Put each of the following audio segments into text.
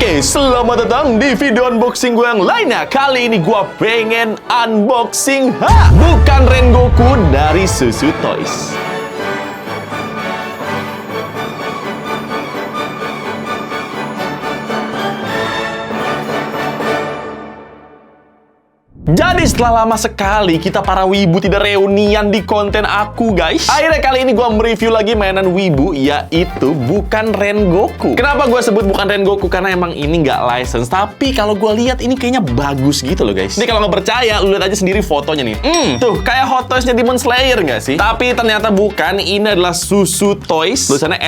Oke, selamat datang di video unboxing gue yang lainnya. Kali ini gue pengen unboxing bukan Rengoku dari Susu Toys. Jadi setelah lama sekali kita para wibu tidak reunian di konten aku, guys. Akhirnya kali ini gue mereview lagi mainan wibu, yaitu bukan Rengoku. Kenapa gue sebut bukan Rengoku? Karena emang ini nggak license. Tapi kalau gue lihat ini kayaknya bagus gitu loh, guys. Ini kalau nggak percaya, lu lihat aja sendiri fotonya nih. Tuh kayak Hot Toys-nya Demon Slayer nggak sih? Tapi ternyata bukan. Ini adalah Susu Toys. Tulisannya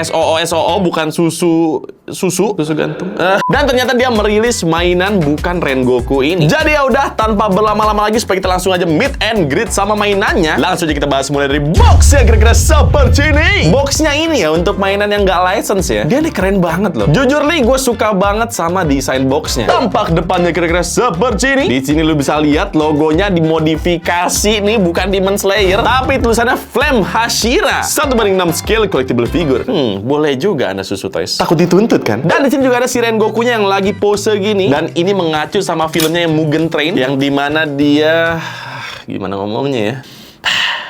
SOO, bukan susu gantung. Dan ternyata dia merilis mainan bukan Rengoku ini. Jadi ya udah, tanpa berlama-lama lagi supaya kita langsung aja meet and greet sama mainannya. Langsung aja kita bahas mulai dari box ya, kira-kira seperti ini. Boxnya ini ya untuk mainan yang nggak license ya. Dia nih keren banget loh. Jujur nih, gue suka banget sama desain boxnya. Tampak depannya kira-kira seperti ini. Di sini lu bisa lihat logonya dimodifikasi nih, bukan Demon Slayer, tapi tulisannya Flame Hashira 1:6 scale collectible figure. Boleh juga Anda Susu Toys. Takut dituntut kan? Dan di sini juga ada si Rengokunya yang lagi pose gini. Dan ini mengacu sama filmnya yang Mugen Train, yang dimana dia gimana ngomongnya ya?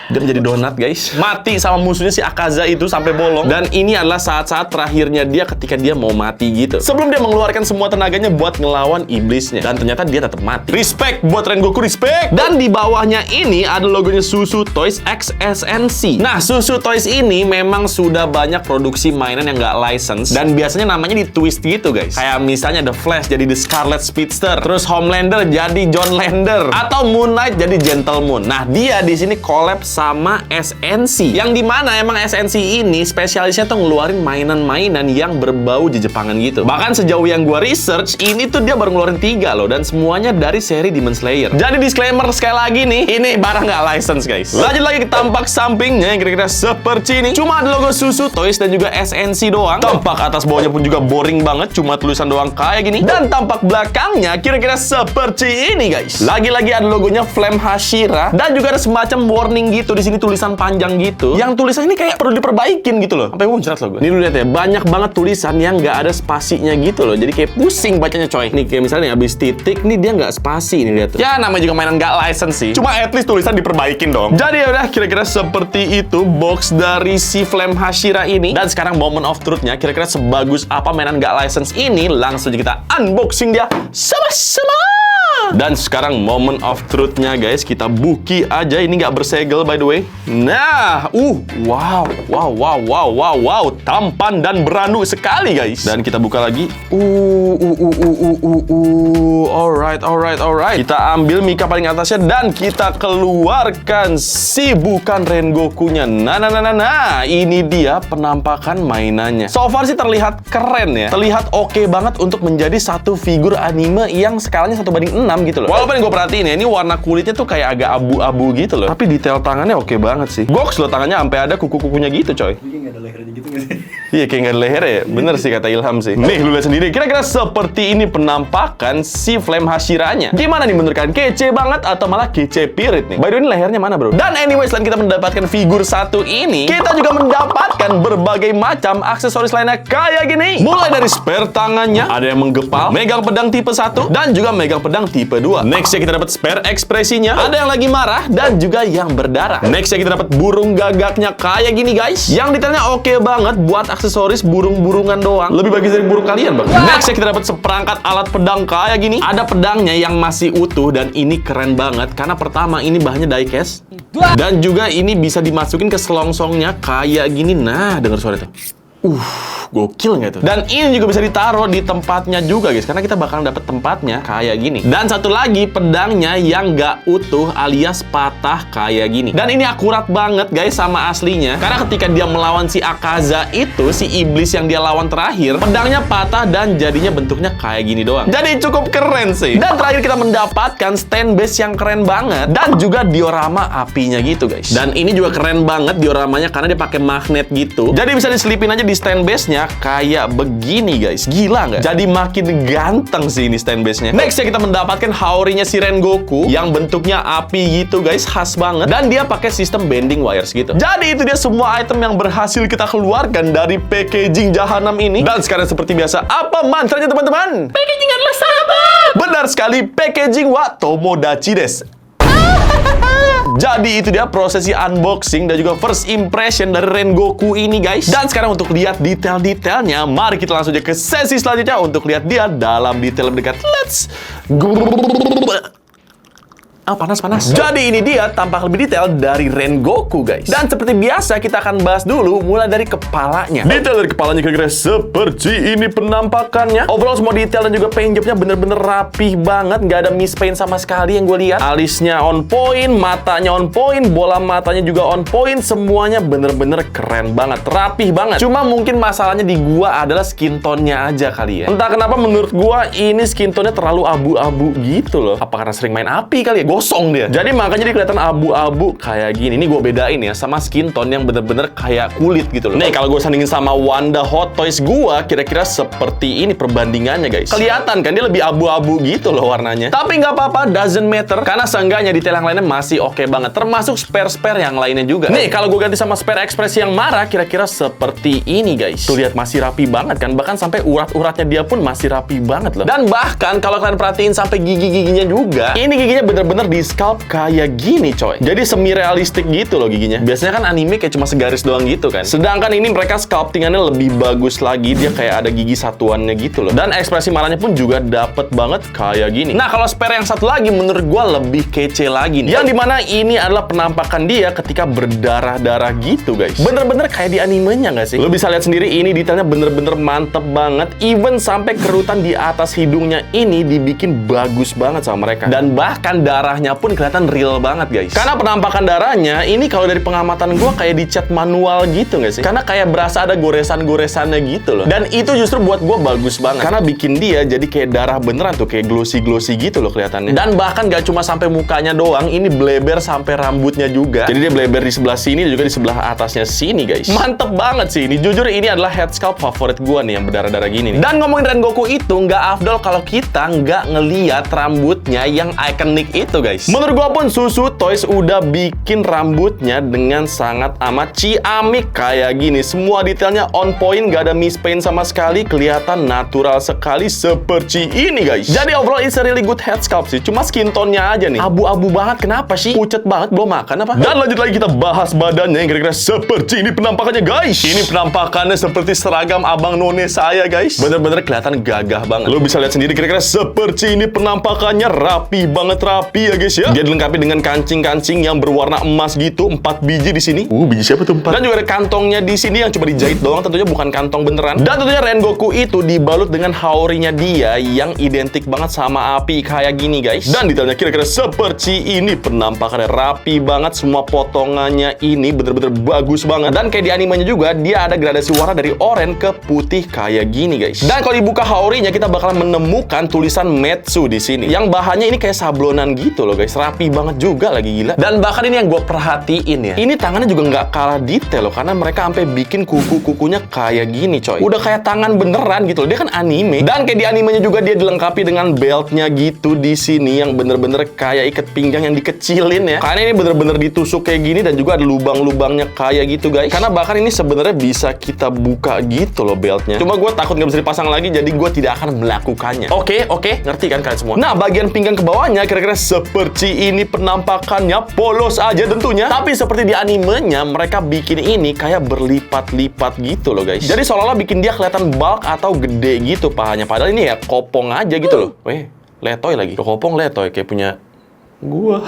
Dia menjadi donat, guys. Mati sama musuhnya si Akaza itu sampai bolong. Dan ini adalah saat-saat terakhirnya dia ketika dia mau mati gitu. Sebelum dia mengeluarkan semua tenaganya buat ngelawan iblisnya. Dan ternyata dia tetap mati. Respect buat Rengoku, respect! Dan di bawahnya ini ada logonya Susu Toys X SNC. Nah, Susu Toys ini memang sudah banyak produksi mainan yang nggak license. Dan biasanya namanya di twist gitu, guys. Kayak misalnya The Flash jadi The Scarlet Speedster. Terus Homelander jadi John Lander. Atau Moon Knight jadi Gentle Moon. Nah, dia di sini collab sama SNC, yang dimana emang SNC ini spesialisnya tuh ngeluarin mainan-mainan yang berbau Jepangan gitu. Bahkan sejauh yang gua research, ini tuh dia baru ngeluarin 3 loh, dan semuanya dari seri Demon Slayer. Jadi disclaimer sekali lagi nih, ini barang nggak license, guys. Lanjut lagi ke tampak sampingnya yang kira-kira seperti ini. Cuma ada logo Susu Toys dan juga SNC doang. Tampak atas bawahnya pun juga boring banget, cuma tulisan doang kayak gini. Dan tampak belakangnya kira-kira seperti ini, guys. Lagi-lagi ada logonya Flame Hashira dan juga ada semacam warning gitu di sini, tulisan panjang gitu. Yang tulisan ini kayak perlu diperbaikin gitu loh. Sampai muncrat loh gue. Ini lu lihat ya, banyak banget tulisan yang nggak ada spasinya gitu loh. Jadi kayak pusing bacanya, coy. Nih kayak misalnya habis titik, nih dia nggak spasi, ini lihat tuh. Ya namanya juga mainan nggak license sih. Cuma at least tulisan diperbaikin dong. Jadi ya udah, kira-kira seperti itu box dari si Flame Hashira ini. Dan sekarang moment of truth-nya, kira-kira sebagus apa mainan nggak license ini. Langsung aja kita unboxing dia sama-sama. Dan sekarang moment of truth-nya, guys, kita buki aja. Ini nggak bersegel by the way. Nah, wow, tampan dan beranu sekali, guys. Dan kita buka lagi. Alright. Kita ambil mika paling atasnya dan kita keluarkan si bukan Rengokunya. Nah, ini dia penampakan mainannya. So far sih terlihat keren ya. Terlihat oke banget untuk menjadi satu figur anime yang skalanya 1:6 gitu loh. Walaupun yang gue perhatiin ya, ini warna kulitnya tuh kayak agak abu-abu gitu loh. Tapi detail tangannya oke banget sih. Goks loh tangannya, sampai ada kuku-kukunya gitu, coy. Kayak nggak ada lehernya gitu nggak sih? Iya, kayak nggak ada leher ya. Bener sih kata Ilham sih. Nih, lu lihat sendiri. Kira-kira seperti ini penampakan si Flame Hashiranya. Gimana nih menurut kalian? Kece banget atau malah kece pirit nih? By the way, ini lehernya mana, bro? Dan anyway, selain kita mendapatkan figur satu ini, kita juga mendapatkan berbagai macam aksesoris lainnya kayak gini. Mulai dari spare tangannya, ada yang menggepal, megang pedang tipe 1, dan juga megang pedang tipe 2. Nextnya kita dapat spare ekspresinya, ada yang lagi marah, dan juga yang berdarah. Nextnya kita dapat burung gagaknya kayak gini, guys. Yang detailnya oke banget buat aksesoris burung-burungan doang. Lebih bagus dari burung kalian, bang. Nextnya kita dapat seperangkat alat pedang kayak gini. Ada pedangnya yang masih utuh, dan ini keren banget. Karena pertama, ini bahannya diecast. Dan juga ini bisa dimasukin ke selongsongnya kayak gini. Nah, dengar suara itu. Gokil nggak tuh? Dan ini juga bisa ditaruh di tempatnya juga, guys, karena kita bakalan dapet tempatnya kayak gini. Dan satu lagi, pedangnya yang nggak utuh alias patah kayak gini. Dan ini akurat banget, guys, sama aslinya. Karena ketika dia melawan si Akaza itu, si iblis yang dia lawan terakhir, pedangnya patah dan jadinya bentuknya kayak gini doang. Jadi cukup keren sih. Dan terakhir kita mendapatkan stand base yang keren banget dan juga diorama apinya gitu, guys. Dan ini juga keren banget dioramanya karena dia pakai magnet gitu. Jadi bisa diselipin aja di si stand base-nya kayak begini guys. Gila nggak? Jadi makin ganteng sih ini stand base-nya. Next ya kita mendapatkan Haori-nya si Rengoku yang bentuknya api gitu guys, khas banget. Dan dia pakai sistem bending wires gitu. Jadi itu dia semua item yang berhasil kita keluarkan dari packaging jahanam ini. Dan sekarang seperti biasa, apa mantranya teman-teman? Packaging adalah sahabat! Benar sekali, packaging wa tomodachi desu. Jadi itu dia prosesi unboxing dan juga first impression dari Rengoku ini guys. Dan sekarang untuk lihat detail-detailnya, mari kita langsung aja ke sesi selanjutnya untuk lihat dia dalam detail lebih dekat. Let's go. Panas. Jadi ini dia tampak lebih detail dari Rengoku guys. Dan seperti biasa kita akan bahas dulu mulai dari kepalanya. Detail dari kepalanya kira-kira seperti ini penampakannya. Overall semua detail dan juga paint jobnya bener-bener rapih banget. Nggak ada miss paint sama sekali yang gue lihat. Alisnya on point, matanya on point, bola matanya juga on point. Semuanya bener-bener keren banget, rapih banget. Cuma mungkin masalahnya di gua adalah skin tone-nya aja kali ya. Entah kenapa menurut gua ini skin tone-nya terlalu abu-abu gitu loh. Apa karena sering main api kali ya? Gosong dia. Jadi makanya dia kelihatan abu-abu kayak gini. Ini gue bedain ya sama skin tone yang bener-bener kayak kulit gitu loh. Nih kalau gue sandingin sama Wanda Hot Toys gue, kira-kira seperti ini perbandingannya guys. Kelihatan kan dia lebih abu-abu gitu loh warnanya. Tapi nggak apa-apa, doesn't matter. Karena seenggaknya detail yang lainnya masih oke banget. Termasuk spare-spare yang lainnya juga. Nih kalau gue ganti sama spare ekspresi yang marah, kira-kira seperti ini guys. Tuh lihat masih rapi banget kan. Bahkan sampai urat-uratnya dia pun masih rapi banget loh. Dan bahkan kalau kalian perhatiin sampai gigi-giginya juga, ini giginya bener-bener di scalp kayak gini coy. Jadi semi realistik gitu loh giginya. Biasanya kan anime kayak cuma segaris doang gitu kan. Sedangkan ini mereka sculptingannya lebih bagus lagi. Dia kayak ada gigi satuannya gitu loh. Dan ekspresi marahnya pun juga dapet banget kayak gini. Nah kalau spare yang satu lagi menurut gua lebih kece lagi nih. Yang dimana ini adalah penampakan dia ketika berdarah-darah gitu guys. Bener-bener kayak di animenya nggak sih? Lo bisa lihat sendiri ini detailnya bener-bener mantep banget. Even sampai kerutan di atas hidungnya ini dibikin bagus banget sama mereka. Dan bahkan darahnya pun kelihatan real banget guys. Karena penampakan darahnya ini kalau dari pengamatan gue kayak dicat manual gitu nggak sih? Karena kayak berasa ada goresan-goresannya gitu loh. Dan itu justru buat gue bagus banget. Karena bikin dia jadi kayak darah beneran tuh, kayak glossy-glossy gitu loh kelihatannya. Dan bahkan gak cuma sampai mukanya doang, ini bleber sampai rambutnya juga. Jadi dia bleber di sebelah sini dan juga di sebelah atasnya sini guys. Mantep banget sih ini. Jujur ini adalah head sculpt favorit gue nih yang berdarah-darah gini nih. Dan ngomongin Rengoku itu nggak afdol kalau kita nggak ngeliat rambutnya yang ikonik itu guys. Menurut gue pun Susu Toys udah bikin rambutnya dengan sangat amat ciamik kayak gini. Semua detailnya on point, gak ada miss paint sama sekali. Kelihatan natural sekali seperti ini guys. Jadi overall it's a really good head sculpt sih. Cuma skin tone-nya aja nih abu-abu banget. Kenapa sih? Pucet banget, belum makan apa? Dan lanjut lagi kita bahas badannya yang kira-kira seperti ini penampakannya guys. Ini penampakannya seperti seragam abang none saya guys. Bener-bener kelihatan gagah banget. Lo bisa lihat sendiri kira-kira seperti ini penampakannya. Rapi banget, rapi ya guys ya. Dia dilengkapi dengan kancing-kancing yang berwarna emas gitu, 4 biji di sini. Biji siapa tuh 4? Dan juga ada kantongnya di sini yang cuma dijahit doang, tentunya bukan kantong beneran. Dan tentunya Rengoku itu dibalut dengan Haori-nya dia yang identik banget sama api kayak gini guys. Dan detailnya kira-kira seperti ini penampakannya rapi banget, semua potongannya ini bener-bener bagus banget. Dan kayak di animenya juga dia ada gradasi warna dari oranye ke putih kayak gini guys. Dan kalau dibuka Haori-nya kita bakalan menemukan tulisan Metsu di sini. Yang bahannya ini kayak sablonan gitu loh guys, rapi banget juga lagi gila. Dan bahkan ini yang gue perhatiin ya, ini tangannya juga nggak kalah detail loh, karena mereka sampai bikin kuku-kukunya kayak gini coy. Udah kayak tangan beneran gitu loh. Dia kan anime. Dan kayak di animenya juga dia dilengkapi dengan beltnya gitu di sini yang bener-bener kayak ikat pinggang yang dikecilin ya. Karena ini bener-bener ditusuk kayak gini dan juga ada lubang-lubangnya kayak gitu guys. Karena bahkan ini sebenarnya bisa kita buka gitu loh beltnya. Cuma gue takut nggak bisa dipasang lagi, jadi gue tidak akan melakukannya. Oke, ngerti kan kalian semua? Nah, bagian pinggang ke bawahnya kira-kira seperti ini penampakannya, polos aja tentunya. Tapi seperti di animenya, mereka bikin ini kayak berlipat-lipat gitu loh guys. Jadi seolah-olah bikin dia kelihatan bulk atau gede gitu pahanya. Padahal ini ya kopong aja gitu loh. Weh, letoy lagi. Kopong letoy kayak punya gua.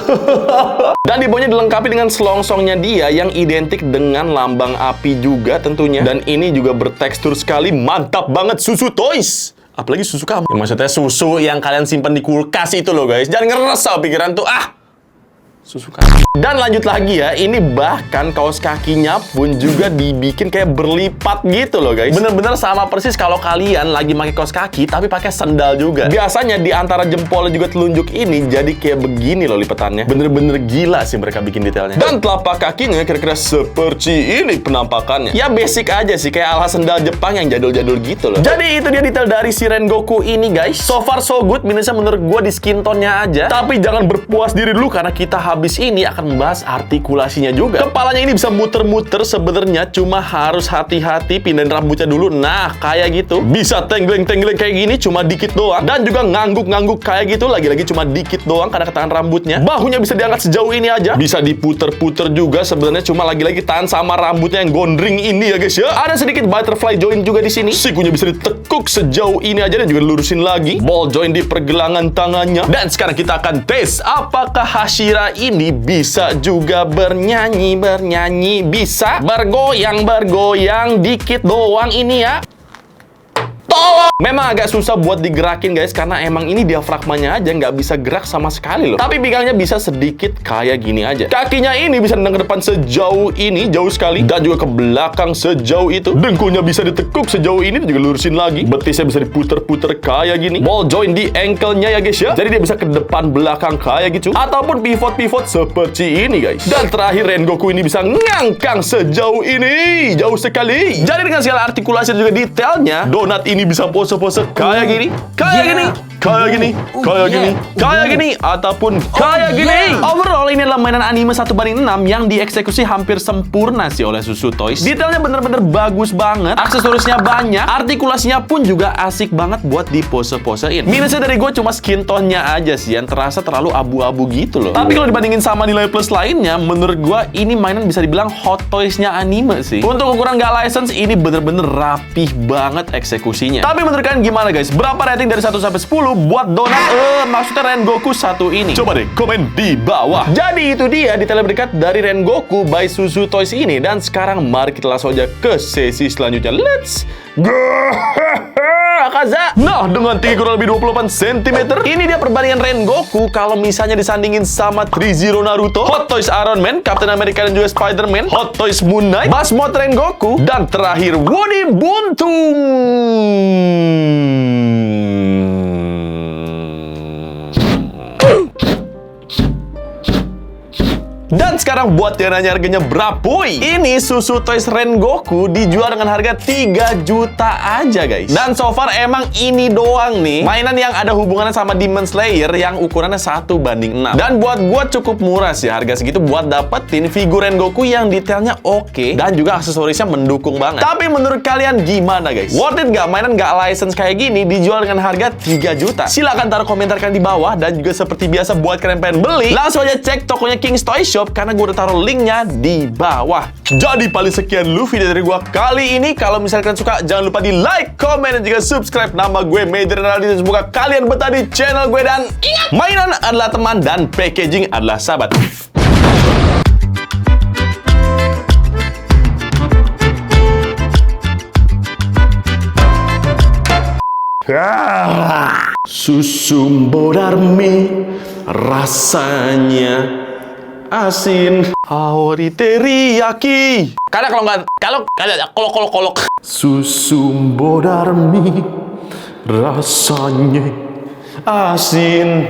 Dan di bawahnya dilengkapi dengan selongsongnya dia yang identik dengan lambang api juga tentunya. Dan ini juga bertekstur sekali, mantap banget Susu Toys. Apalagi susu kamu. Ya, maksudnya susu yang kalian simpan di kulkas itu loh guys. Jangan ngeres pikiran tuh. Susu kamu. Dan lanjut lagi ya, ini bahkan kaos kakinya pun juga dibikin kayak berlipat gitu loh guys. Bener-bener sama persis kalau kalian lagi pakai kaos kaki tapi pakai sandal juga. Biasanya di antara jempolnya juga telunjuk ini jadi kayak begini loh lipatannya. Bener-bener gila sih mereka bikin detailnya. Dan telapak kakinya kira-kira seperti ini penampakannya. Ya basic aja sih, kayak ala sandal Jepang yang jadul-jadul gitu loh. Jadi itu dia detail dari si Rengoku ini guys. So far so good, minusnya menurut gua di skin tone-nya aja. Tapi jangan berpuas diri dulu karena kita habis ini akan membahas artikulasinya juga. Kepalanya ini bisa muter-muter sebenarnya, cuma harus hati-hati pindahin rambutnya dulu. Nah, kayak gitu. Bisa tengleng-tengleng kayak gini cuma dikit doang. Dan juga ngangguk-ngangguk kayak gitu lagi-lagi cuma dikit doang karena ketahan rambutnya. Bahunya bisa diangkat sejauh ini aja. Bisa diputer-puter juga sebenarnya, cuma lagi-lagi tahan sama rambutnya yang gondring ini ya guys ya. Ada sedikit butterfly joint juga di sini. Sikunya bisa ditekuk sejauh ini aja dan juga lurusin lagi. Ball joint di pergelangan tangannya. Dan sekarang kita akan tes apakah Hashira ini bisa juga bernyanyi, bisa bergoyang dikit doang ini ya. Tolong! Memang agak susah buat digerakin guys, karena emang ini diafragmanya aja nggak bisa gerak sama sekali loh. Tapi pinggangnya bisa sedikit kayak gini aja. Kakinya ini bisa nendang ke depan sejauh ini, jauh sekali. Dan juga ke belakang sejauh itu. Dengkulnya bisa ditekuk sejauh ini dan juga lurusin lagi. Betisnya bisa diputer-puter kayak gini. Ball joint di ankle-nya ya guys ya. Jadi dia bisa ke depan belakang kayak gitu. Ataupun pivot-pivot seperti ini guys. Dan terakhir Rengoku ini bisa ngangkang sejauh ini. Jauh sekali. Jadi dengan segala artikulasi dan juga detailnya, donat ini bisa pose-pose kayak gini, kayak gini, ataupun kayak gini. Overall ini adalah mainan anime 1:6 yang dieksekusi hampir sempurna sih oleh Susu Toys. Detailnya bener-bener bagus banget, aksesorisnya banyak, artikulasinya pun juga asik banget buat di pose-posein. Minusnya dari gue cuma skin tone-nya aja sih yang terasa terlalu abu-abu gitu loh. Tapi kalau dibandingin sama nilai plus lainnya, menurut gue ini mainan bisa dibilang Hot Toys-nya anime sih. Untuk ukuran nggak license, ini bener-bener rapih banget eksekusinya. Tapi menurut kalian gimana guys? Berapa rating dari 1 sampai 10 buat donat maksudnya Rengoku 1 ini? Coba deh komen di bawah. Jadi itu dia detail berdekat dari Rengoku by Susu Toys ini. Dan sekarang mari kita langsung aja ke sesi selanjutnya. Let's go! Akaza. Nah, dengan tinggi kurang lebih 28 cm, ini dia perbandingan Rengoku kalau misalnya disandingin sama Trizero Naruto, Hot Toys Iron Man, Captain America dan juga Spider-Man, Hot Toys Moon Knight, Basmod Rengoku, dan terakhir Woody Buntung. Dan sekarang buat yang nanya harganya berapa? Ini Susu Toys Rengoku dijual dengan harga 3 juta aja guys. Dan so far emang ini doang nih mainan yang ada hubungannya sama Demon Slayer yang ukurannya 1:6. Dan buat gua cukup murah sih harga segitu buat dapetin figur Rengoku yang detailnya oke dan juga aksesorisnya mendukung banget. Tapi menurut kalian gimana guys? Worth it gak mainan gak license kayak gini dijual dengan harga 3 juta? Silahkan taruh komentar kalian di bawah. Dan juga seperti biasa buat kalian pengen beli, langsung aja cek tokonya King's Toy Shop karena gue udah taruh linknya di bawah. Jadi paling sekian dulu video dari gue kali ini. Kalau misalnya kalian suka, jangan lupa di like, comment, dan juga subscribe. Nama gue Major Renaldi dan semoga kalian betah di channel gue. Dan ingat, mainan adalah teman dan packaging adalah sahabat. Susu Bodarmi rasanya asin, Aori teriyaki. Karena kalau Susu Bodarmi rasanya asin.